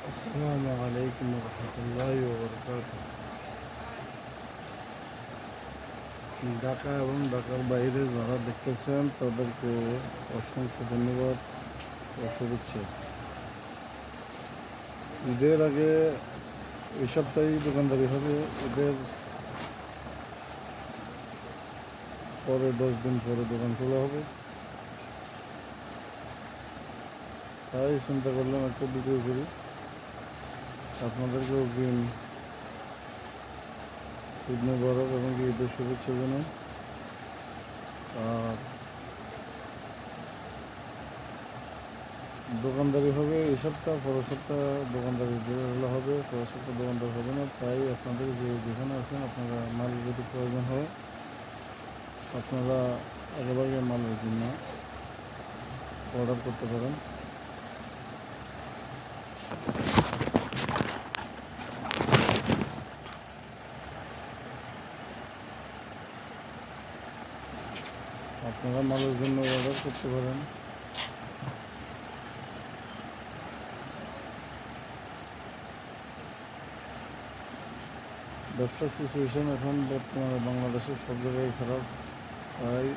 আসসালামু আলাইকুম রহমতুল্লাহি ওয়া বারাকাতুহু। ঢাকা এবং ঢাকার বাইরে যারা দেখতেছেন তাদেরকে অসংখ্য ধন্যবাদ ও শুভেচ্ছা। ঈদের আগে এই সপ্তাহেই দোকানদারি হবে, ঈদের পরে 10 দিন পরে দোকান খোলা হবে। তাই চিন্তা করলাম একটা ভিডিও করি, আপনাদেরকে অগ্রিম ঈদ মুবারক এবং ঈদের শুভেচ্ছা জানাই। আর দোকানদারি হবে এই সপ্তাহ, পরের সপ্তাহ দোকানদারি হবে, পরের সপ্তাহ দোকানদার হবে না। তাই আপনাদের যেখানে আছেন আপনারা মাল যদি প্রয়োজন হয় আপনারা আগেভাগে মালের জন্য অর্ডার করতে পারেন। আপনারা মালের জন্য অর্ডার করতে পারেন। ব্যবসার সিচুয়েশন এখন বর্তমানে বাংলাদেশের সব জায়গায় খারাপ। তাই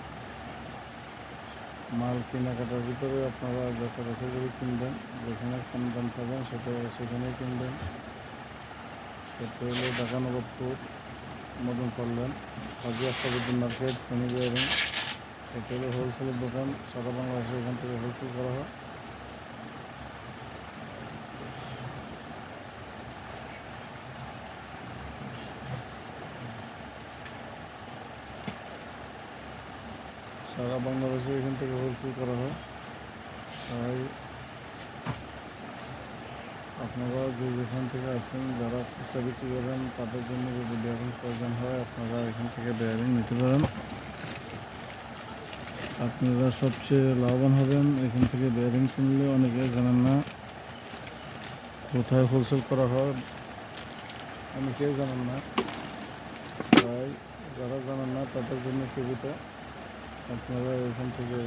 মাল কেনাকাটার ভিতরে আপনারা বাছাই করে কিনবেন, যেখানে কম দাম পাবেন সেখানেই কিনবেন। সেটা হলো ঢাকা নবাবপুর, মদন কল্যাণ, হাজি আখতারউদ্দিন মার্কেট, ফেনী বিয়ারিং। এটা হলো হোলসেলের দোকান, সারা বাংলাদেশে এখান থেকে হোলসেল করা হয়। সারা বাংলাদেশে এখান থেকে হোলসেল করা হয়। তাই আপনারা যেখান থেকে আসেন, যারা খুচরা বিক্রি করেন তাদের জন্য যদি বেয়ারিং প্রয়োজন হয় আপনারা এখান থেকে বেয়ারিং নিতে পারেন। আপনারা সবচেয়ে লাভবান হবেন এখান থেকে বেয়ারিং কিনলে। অনেকে জানেন না কোথায় হোলসেল করা হয়, অনেকেই জানেন না। তাই যারা জানেন না তাদের জন্য সুবিধা, আপনারা এখান থেকে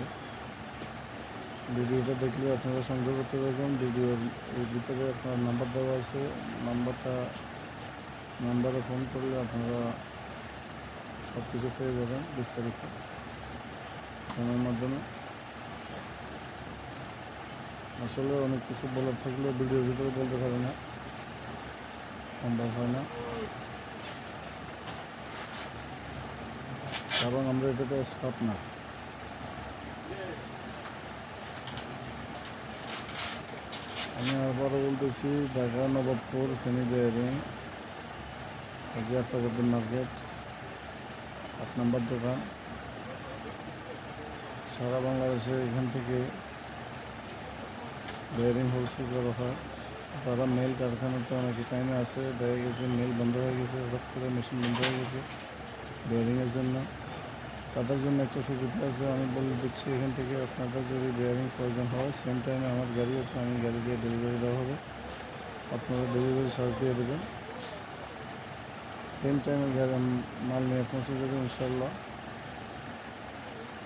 ভিডিওটা দেখলে আপনারা সংগ্রহ করতে পারবেন। ভিডিওর এই ভিতরে আপনার নাম্বার দেওয়া আছে, নাম্বারে ফোন করলে আপনারা সব কিছু পেয়ে যাবেন বিস্তারিত ফোনের মাধ্যমে। আসলে অনেক কিছু বলার থাকলেও ভিডিওর ভিতরে বলতে পারি না, সম্ভব হয় না, কারণ আমরা এটাতে এক্সপার্ট না। আমি আবারও বলতেছি, ঢাকা নবাবপুর, ফেনী বিয়ারিং, হাজি আখতারউদ্দিন মার্কেট, 8 নম্বর দোকান। সারা বাংলাদেশে এখান থেকে বেয়ারিং হোলসেল করা হয়। যারা মেল কারখানাতে অনেকে টাইমে আসে, দেখা গেছে মেল বন্ধ হয়ে গেছে, হঠাৎ করে মেশিন বন্ধ হয়ে গেছে বেয়ারিংয়ের জন্য, তাদের জন্য একটা সুবিধা আছে। আমি বলে দিচ্ছি, এখান থেকে আপনাদের যদি বেয়ারিং প্রয়োজন হয় সেম টাইমে আমার গাড়ি আছে, আমি গাড়ি দিয়ে ডেলিভারি দেওয়া হবে। আপনারা ডেলিভারি চার্জ দিয়ে দেবেন, সেম টাইমে মাল নিয়ে পৌঁছে যাবে ইনশাল্লাহ।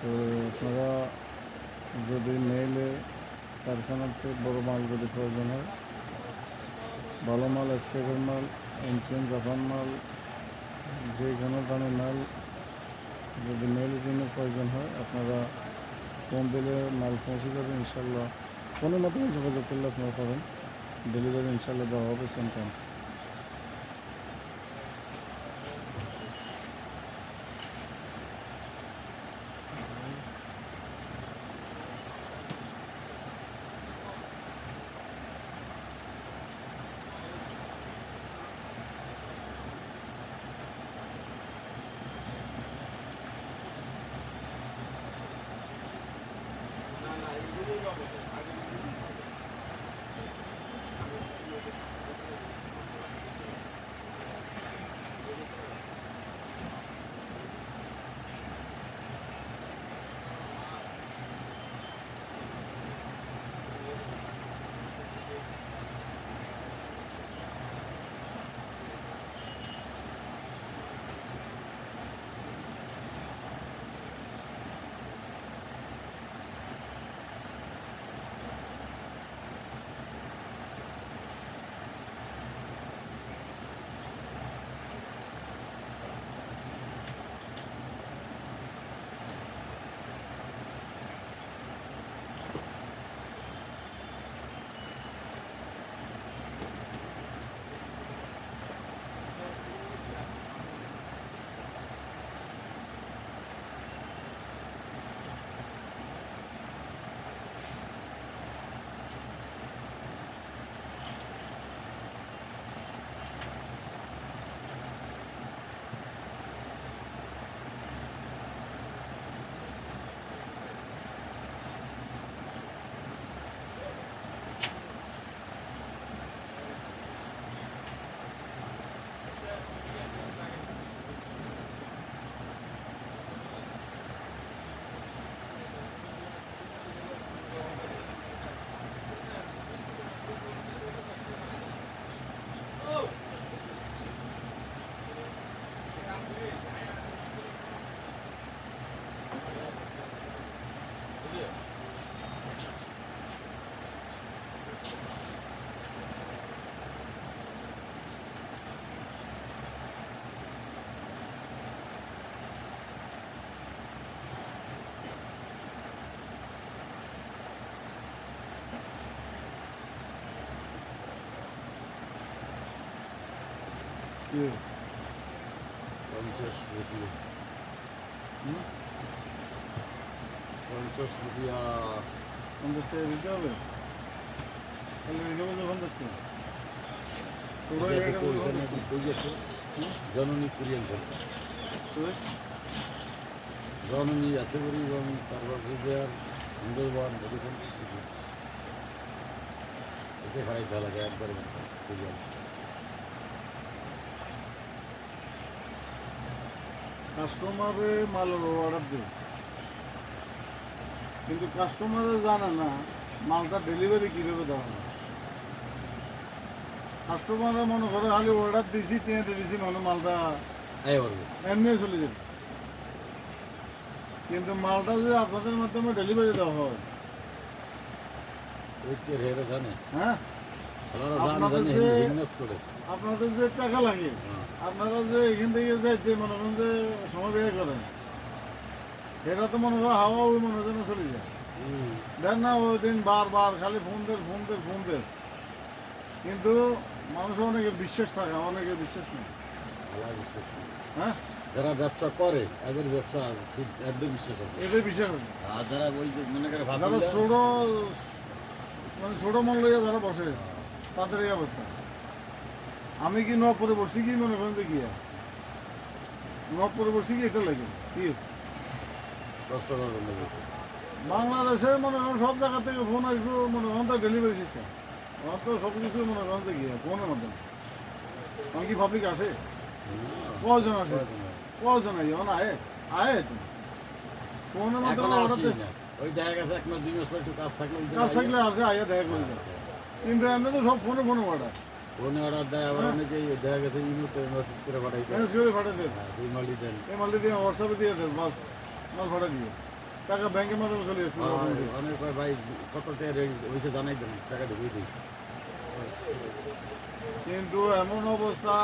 তো আপনারা যদি মেইলে কারখানাতে বড় মাল যদি প্রয়োজন হয়, ভালো মাল, এসকেপের মাল, এনটিএন জাপান মাল, যে কোনো দামি মাল যদি মেইলের জন্য প্রয়োজন হয় আপনারা ফোন দিলে মাল পৌঁছে যাবে ইনশাল্লাহ। ফোনের মাধ্যমে যোগাযোগ করলে আপনারা পাবেন, ডেলিভারি ইনশাল্লাহ দেওয়া হবে সেম টাইম। কি 50 রুপিয়া হুম? 50 রুপিয়া 50 টাকা দিতে হবে, তাহলে রেখে বলতে 50 টাকা পুরো রেখে বলতে 50 টাকা। হুম? জননী কুরিয়ান ধরবে তুই জননী আছে বলি এবং তারপর কুচবিহার সুন্দরবন এরকম এতে ভাড়াই ভালো লাগে একবারে কুরিয়ান কাস্টমারে মালের অর্ডার দেয়, কিন্তু কাস্টমারে জানে না মালটা ডেলিভারি কীভাবে দেওয়া হয়। কাস্টমাররা মনে করে খালি অর্ডার দিয়েছি টেনে দিয়েছি মানে মালটা আয় পারবে এমনি চলে যাবে, কিন্তু মালটা যে আপনাদের মাধ্যমে ডেলিভারি দেওয়া হয়, ওই কে রেরে জানে হ্যাঁ সালারা আপনাদের জানে যে- ইনভেস্ট করে আপনাদের যে টাকা লাগে, হ্যাঁ। আপনারা যে এখান থেকে যাইতে মনে করেন যে সময় ব্যয় করেন, এরা তো মনে করো হাওয়া ওই মনে যেন চলে যায়। দেন না ওই দিন বারবার খালি ফোন দেন, কিন্তু মানুষের অনেকের বিশ্বাস থাকে, অনেকের বিশ্বাস নেই। আল্লাহ বিশ্বাস নেই। হ্যাঁ যারা ব্যবসা করে এদের ব্যবসা আছে এদের বিশ্বাস আছে এদের বিশ্বাস আছে। আর যারা ওই যে মনে করে যারা ভাবলে ছোট মানে ছোট মন লইয়া যারা বসে তাদের এই অবস্থা। আমি কি নবপুরে বসছি কি মনে করেন যে গিয়া নবপুরে বসছি কি এটা লাগে কি ব্যবসা করার লোক আছে। বাংলাদেশে মনে করেন সব জায়গা থেকে ফোন আসবো, মনে করেন তো ডেলিভারি সিস্টেম আমার তো সব কিছু মনে করেন যে গিয়া ফোনের মাধ্যমে। কারণ কি পাবলিক আসে কজন আসে কজন আই না আয়ে তুমি ফোনের এখন মাধ্যমে আসি অর্ডার না। ওই দেখা গেছে এক মাস দুই মাস পর একটু কাজ থাকলে ওই কাজ দিন থাকলে আসে আইয়া দেখা করে যায়, কিন্তু এমনি তো সব ফোনে অর্ডার ফোনে অর্ডার দেয় আবার অনেকেই দেখা গেছে ইমেতে মেসেজ করে পাঠাই দেয় ম্যানেজ করে পাঠিয়ে দেন, হ্যাঁ, দুই মালি দেন এই মালটি দিয়ে হোয়াটসঅ্যাপে দিয়ে দেন, বাস মাল ভাড়া দিয়ে টাকা ব্যাংকের মাধ্যমে চলে আসছে। আর অনেক কয় ভাই কত টাকা রেডি হয়েছে জানাই দেন টাকা ঢুকিয়ে দিই কিন্তু এমন অবস্থা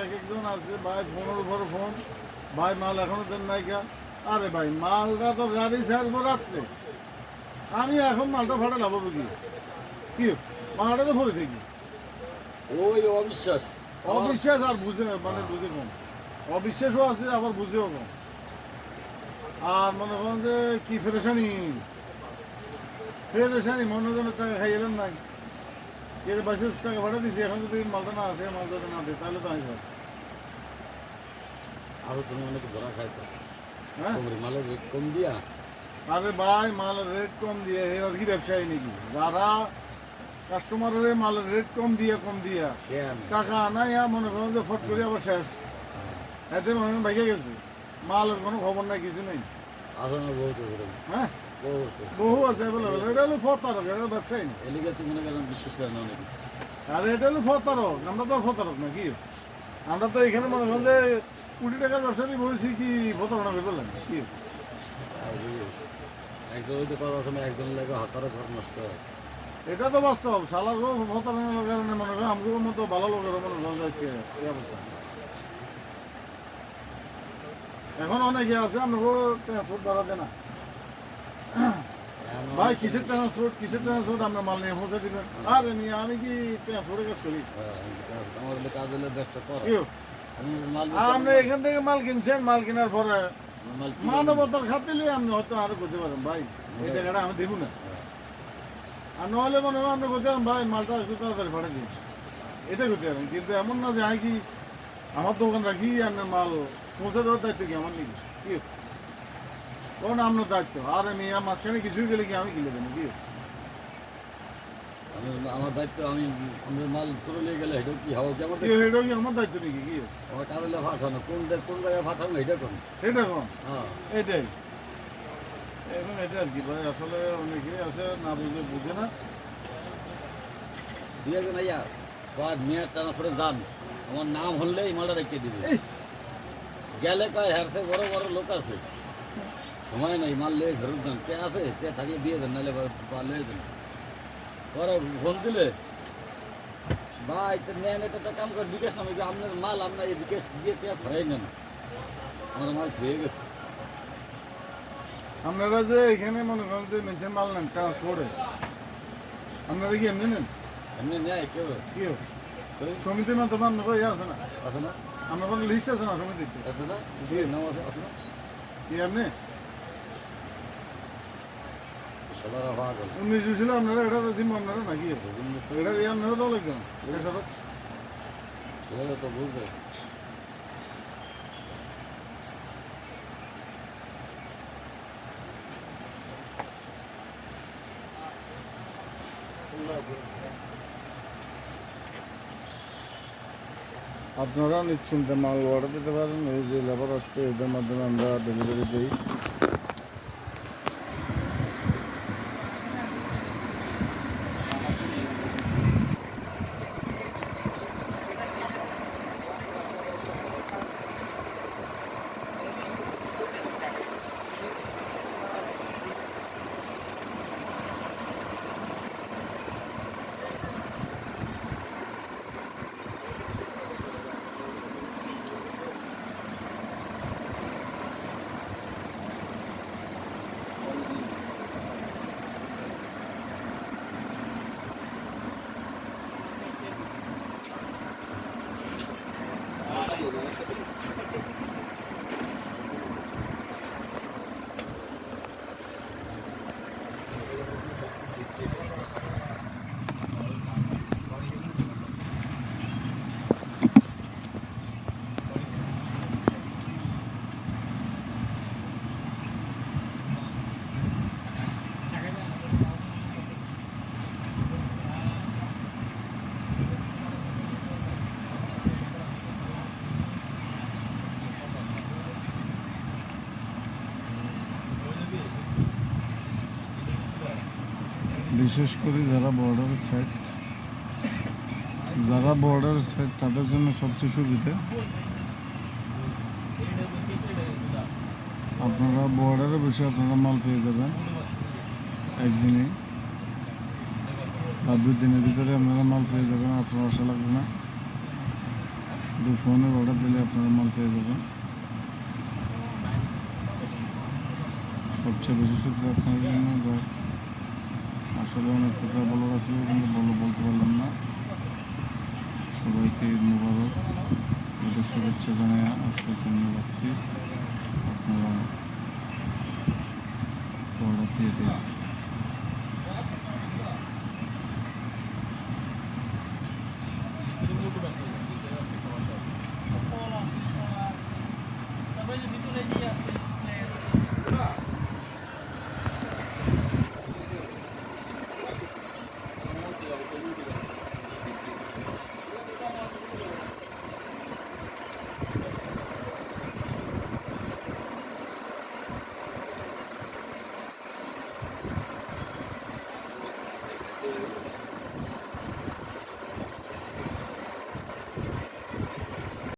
এক একজন আছে ভাই ফোনের উপর ফোন, ভাই মাল এখনো দেন নাই কা, আরে ভাই মালটা তো গাড়ি ছাড়বো রাত্রে, আমি এখন মালটা ভাড়া লাভ কি কি মালটা তো ভরে থাকি। ওই অবিশ্বাস অবিশ্বাস আর বুঝে মানে বুঝে কম, অবিশ্বাসও আছে আবার বুঝেও কম। আর মনে করেন যে কি ফেরেশানি মনে যেন টাকা খাইয়েলেন নাই, এর 22 টাকা ভাড়া দিয়েছি, এখন যদি মালটা না আসে মাল যদি না দেয় তাহলে তো আসবে। আরো তুমি অনেকে ধরা খাই তো হ্যাঁ মালের রেট কম দিয়া আরে ভাই মালের রেট কম দিয়ে এরা কি ব্যবসায়ী নাকি, যারা কাস্টমারের মালের রেট কম দিয়া কেন টাকা আনাইয়া মনে করেন যে ফট করে আবার শেষ, এতে মনে করেন ভাইকে গেছে, মালের কোনো খবর নাই কিছু নেই। আসলে বহুত হ্যাঁ বহুত বহু আছে অ্যাভেলেবেল, এটা হলো ফতারক, এটা ব্যবসায়ী না। এলিগে তুমি মনে করেন বিশ্বাস করেন না অনেকে আর এটা হলো ফতারক, আমরা তো আর ফতারক না কি, আমরা তো এখানে মনে করেন যে কোটি টাকার ব্যবসা দিয়ে বলছি কি প্রতারণা করে বললেন কি। একজন ওই তো কথা শোনে একজন লাগে হাতারও ঘর নষ্ট হয় এটা তো বাস্তব, সালার প্রতারণার কারণে মনে করেন আমগুলোর মতো ভালো লোকের মনে করেন যাচ্ছে এই অবস্থা। এখন অনেকে আছে আপনাকে ট্রান্সপোর্ট বাড়াতে না, ভাই কিসের ট্রান্সপোর্ট আপনার মাল নিয়ে পৌঁছে দিবেন, আরে নিয়ে আমি কি ট্রান্সপোর্টের কাজ করি আমার কাজ হলে ব্যবসা করো কেউ আমি মাল আপনি এখান থেকে মাল কিনছেন, মাল কেনার পরে মাল মানবতার খাতিলে আপনি হয়তো আরো করতে পারেন ভাই এই টাকাটা আমি দেবো না, আর নাহলে মনে হয় আপনি করতে পারেন ভাই মালটা একটু তাড়াতাড়ি পাঠিয়ে দিন, এটা করতে পারেন। কিন্তু এমন না যে আমি কি আমার দোকান রাখি আপনার মাল পৌঁছে দেওয়ার দায়িত্ব কি আমার নাকি কি, কোন আপনার দায়িত্ব, আর আমি মাঝখানে কিছুই গেলে কি আমি কিনে দেবো কি, আমার দায়িত্ব আমি মাল তুলে নিয়ে গেলে এটা কি হবে কেমন এটা কি আমার দায়িত্ব নাকি কি, আমার কারেলে পাঠানো কোন জায়গায় পাঠানো এটা কোন এটা কোন হ্যাঁ এটাই এখন এটা আর কি ভাই, আসলে অনেকে আছে না বুঝে না। দিয়ে দেন আইয়া কয় মেয়ের ট্রান্সফারে যান আমার নাম হলেই মালটা রেখে দিবে এই গেলে কয় হ্যারতে বড় বড় লোক আছে সময় নাই মাল লেগে ফেরত দেন কে আছে কে থাকিয়ে দিয়ে দেন নাহলে লেগে দেন পরে ফোন দিলে ভাই তো নেন এটা কাম করে বিকাশ নামে যে আপনার মাল আপনার এই বিকাশ দিয়ে ফেরাই নেন আমার মাল খেয়ে গেছে আপনারা যে এখানে মনে করেন যে মেনশন মাল নেন ট্রান্সপোর্টে, আপনারা কি এমনি নেন এমনি নেয় কেউ কি সমিতির মাধ্যমে আপনার ইয়ে আছে না, আছে না আমার কোনো লিস্ট আছে না সময় দিতে আছে না দিয়ে নাম আছে আপনার কি আপনি সবার আবার 19 ছিল আপনারা এটা দিন আপনারা নাকি এটা দিয়ে আপনারা দাও লাগবেন এটা সব সেটা তো বুঝবে আপনারা নিশ্চিন্তে মাল অর্ডার দিতে পারেন এই যে লেবার আসছে এদের মাধ্যমে আমরা ডেলিভারি দিই বিশেষ করে যারা বর্ডারের সাইড তাদের জন্য সবচেয়ে সুবিধা আপনারা বর্ডারে বসে আপনারা মাল পেয়ে যাবেন একদিনে বা 2 দিনের ভিতরে আপনারা মাল পেয়ে যাবেন আপনার আশা লাগবে না শুধু ফোনে অর্ডার দিলে আপনারা মাল পেয়ে যাবেন সবচেয়ে বেশি সুবিধা আপনার জন্য আসলে অনেক কথা বলার আছে কিন্তু বলতে পারলাম না সবাইকে ঈদ মুবারক ঈদের শুভেচ্ছা জানাই আজকের জন্য রাখছি আপনারা অর্ডার দিয়ে দেবেন